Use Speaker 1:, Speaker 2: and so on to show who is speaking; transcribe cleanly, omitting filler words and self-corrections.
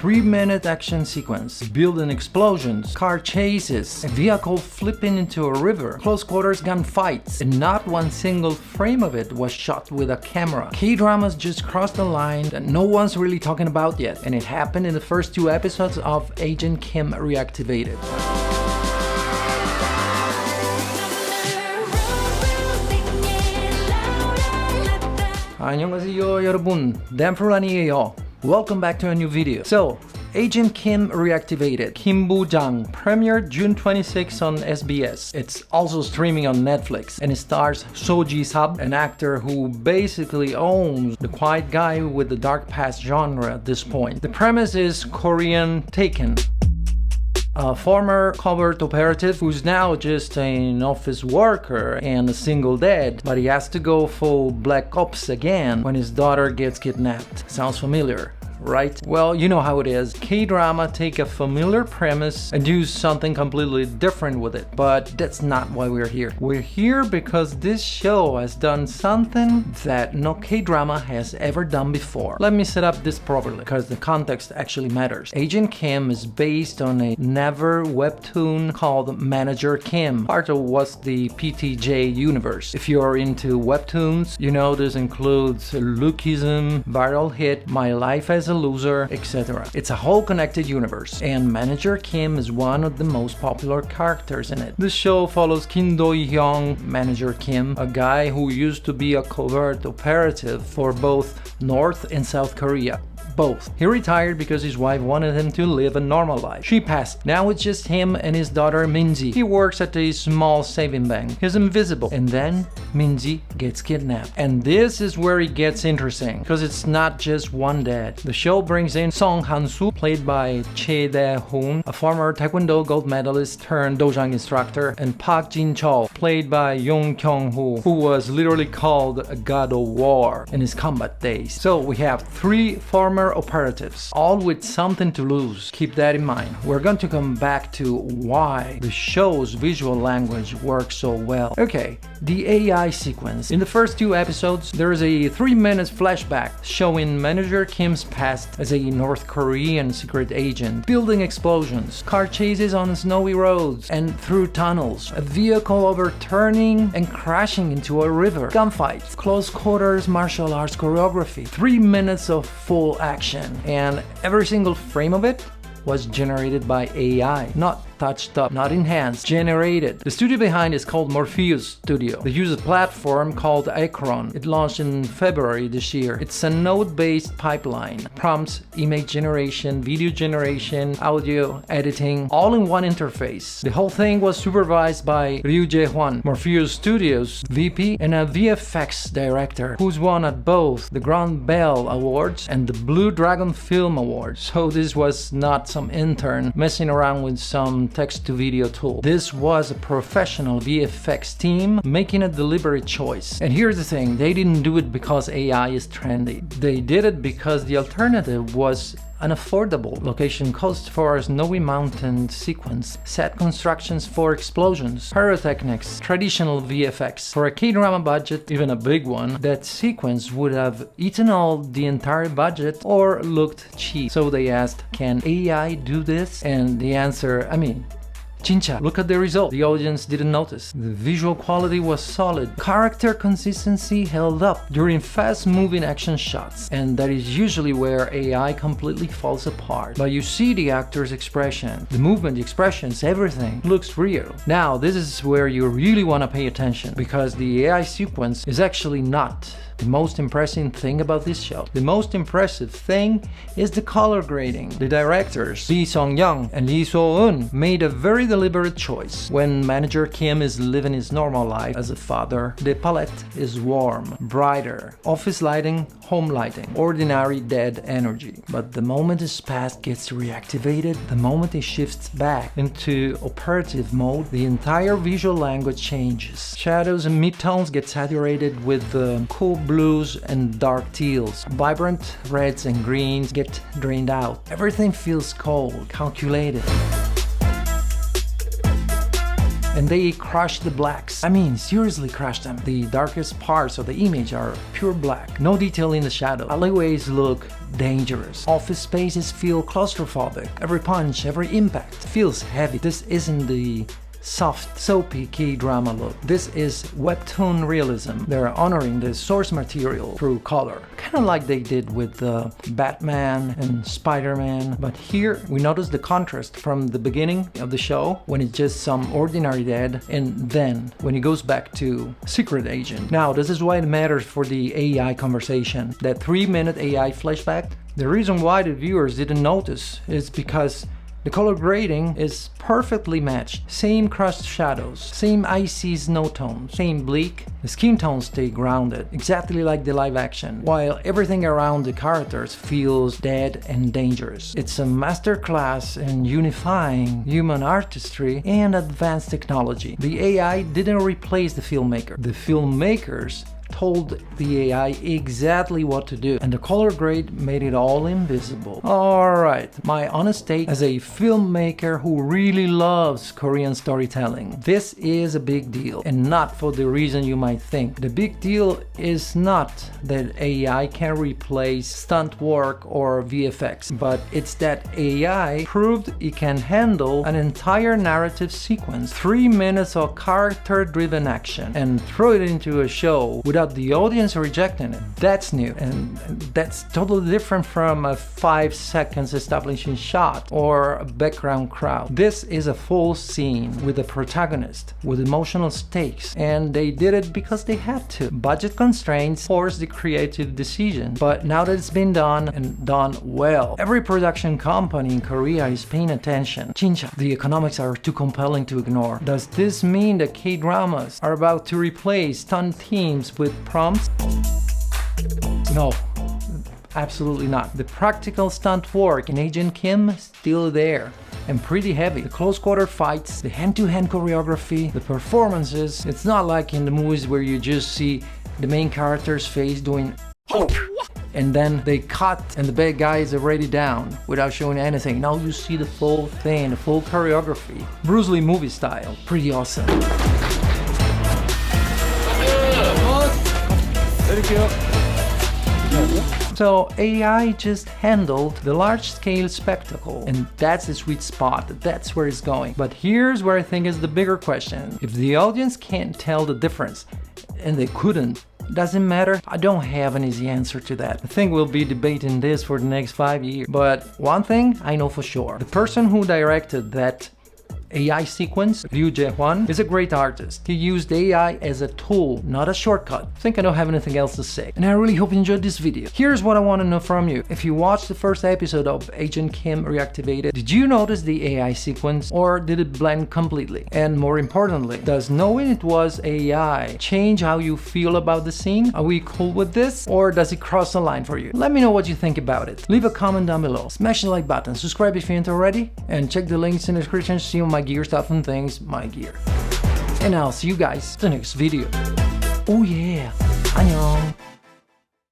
Speaker 1: 3-minute action sequence, building explosions, car chases, a vehicle flipping into a river, close quarters gunfights, and not one single frame of it was shot with a camera. K-dramas just crossed the line that no one's really talking about yet, and it happened in the first 2 episodes of Agent Kim Reactivated. 안녕하세요 여러분, 댐프란이에요. Welcome back to a new video. So, Agent Kim Reactivated, Kim boo-jang, premiered June 26 on SBS. It's also streaming on Netflix, and it stars So Ji-sub, an actor who basically owns the quiet guy with the dark past genre at this point. The premise is Korean Taken. A former covert operative who's now just an office worker and a single dad, but he has to go full Black Ops again when his daughter gets kidnapped. Sounds familiar, right? Well, you know how it is. K-drama take a familiar premise and do something completely different with it, but that's not why we're here. We're here because this show has done something that no K-drama has ever done before. Let me set up this properly, because the context actually matters. Agent Kim is based on a never webtoon called Manager Kim, part of what's the PTJ universe. If you're into webtoons, you know this includes Lookism, Viral Hit, My Life as a Loser, etc. It's a whole connected universe, and Manager Kim is one of the most popular characters in it. The show follows Kim Do-hyung, Manager Kim, a guy who used to be a covert operative for both North and South Korea. Both. He retired because his wife wanted him to live a normal life. She passed. Now it's just him and his daughter Minji. He works at a small saving bank. He's invisible. And then Minji gets kidnapped. And this is where it gets interesting, because it's not just one dad. The show brings in Song Han-soo, played by Choi Dae-hoon, a former Taekwondo gold medalist turned boo-jang instructor, and Park Jin-chol, played by Yong Kyung-ho, who was literally called a god of war in his combat days. So we have 3 former operatives, all with something to lose. Keep that in mind. We're going to come back to why the show's visual language works so well. Okay, the AI sequence. In the first 2 episodes, there is a 3-minute flashback showing Manager Kim's past as a North Korean secret agent, building explosions, car chases on snowy roads and through tunnels, a vehicle overturning and crashing into a river, gunfights, close quarters martial arts choreography, 3 minutes of full action, and every single frame of it was generated by AI, not touched up, not enhanced, generated. The studio behind is called Morpheus Studio. They use a platform called AICRON. It launched in February this year. It's a node-based pipeline. Prompts, image generation, video generation, audio editing, all in one interface. The whole thing was supervised by Ryu Jae-hwan, Morpheus Studio's VP and a VFX director, who's won at both the Grand Bell Awards and the Blue Dragon Film Awards. So this was not some intern messing around with some text-to-video tool. This was a professional VFX team making a deliberate choice. And here's the thing, they didn't do it because AI is trendy. They did it because the alternative was unaffordable. Location costs for a snowy mountain sequence, set constructions for explosions, pyrotechnics, traditional VFX. For a K-drama budget, even a big one, that sequence would have eaten all the entire budget or looked cheap. So they asked, can AI do this? And the answer, Chincha, look at the result. The audience didn't notice. The visual quality was solid. Character consistency held up during fast-moving action shots, and that is usually where AI completely falls apart. But you see the actor's expression, the movement, the expressions, everything looks real. Now, this is where you really want to pay attention, because the AI sequence is actually not the most impressive thing about this show. The most impressive thing is the color grading. The directors, Lee Sung-young and Lee So-eun, made a very deliberate choice. When Manager Kim is living his normal life as a father, the palette is warm, brighter, office lighting, home lighting, ordinary dead energy. But the moment his past gets reactivated, the moment he shifts back into operative mode, the entire visual language changes. Shadows and midtones get saturated with cool blues and dark teals. Vibrant reds and greens get drained out. Everything feels cold, calculated. And they crush the blacks. Seriously crush them. The darkest parts of the image are pure black. No detail in the shadow. Alleyways look dangerous. Office spaces feel claustrophobic. Every punch, every impact feels heavy. This isn't the soft, soapy Kdrama look. This is webtoon realism. They're honoring the source material through color. Kind of like they did with Batman and Spider-Man. But here we notice the contrast from the beginning of the show, when it's just some ordinary dad, and then when he goes back to Secret Agent. Now, this is why it matters for the AI conversation. That 3-minute AI flashback, the reason why the viewers didn't notice is because the color grading is perfectly matched. Same crushed shadows, same icy snow tones, same bleak. The skin tones stay grounded, exactly like the live action, while everything around the characters feels dead and dangerous. It's a masterclass in unifying human artistry and advanced technology. The AI didn't replace the filmmaker. The filmmakers told the AI exactly what to do, and the color grade made it all invisible. Alright, my honest take as a filmmaker who really loves Korean storytelling. This is a big deal, and not for the reason you might think. The big deal is not that AI can replace stunt work or VFX, but it's that AI proved it can handle an entire narrative sequence, 3 minutes of character-driven action, and throw it into a show without the audience rejecting it. That's new, and that's totally different from a 5 seconds establishing shot or a background crowd. This is a full scene with a protagonist, with emotional stakes, and they did it because they had to. Budget constraints forced the creative decision, but now that it's been done, and done well, every production company in Korea is paying attention. Chincha, the economics are too compelling to ignore. Does this mean that K-dramas are about to replace stunt teams with prompts? No, absolutely not. The practical stunt work in Agent Kim is still there, and pretty heavy. The close quarter fights, the hand-to-hand choreography, the performances. It's not like in the movies where you just see the main character's face doing and then they cut and the bad guy is already down without showing anything. Now you see the full thing, the full choreography. Bruce Lee movie style. Pretty awesome. So AI just handled the large-scale spectacle, and that's the sweet spot, that's where it's going. But here's where I think is the bigger question. If the audience can't tell the difference, and they couldn't, doesn't matter. I don't have an easy answer to that. I think we'll be debating this for the next 5 years. But one thing I know for sure, the person who directed that AI sequence, Ryu Jae-hwan, is a great artist. He used AI as a tool, not a shortcut. I think I don't have anything else to say. And I really hope you enjoyed this video. Here's what I want to know from you. If you watched the first episode of Agent Kim Reactivated, did you notice the AI sequence, or did it blend completely? And more importantly, does knowing it was AI change how you feel about the scene? Are we cool with this? Or does it cross the line for you? Let me know what you think about it. Leave a comment down below. Smash the like button, subscribe if you ain't already, and check the links in the description to see my gear stuff and things, my gear. And I'll see you guys in the next video. Oh yeah, 안녕.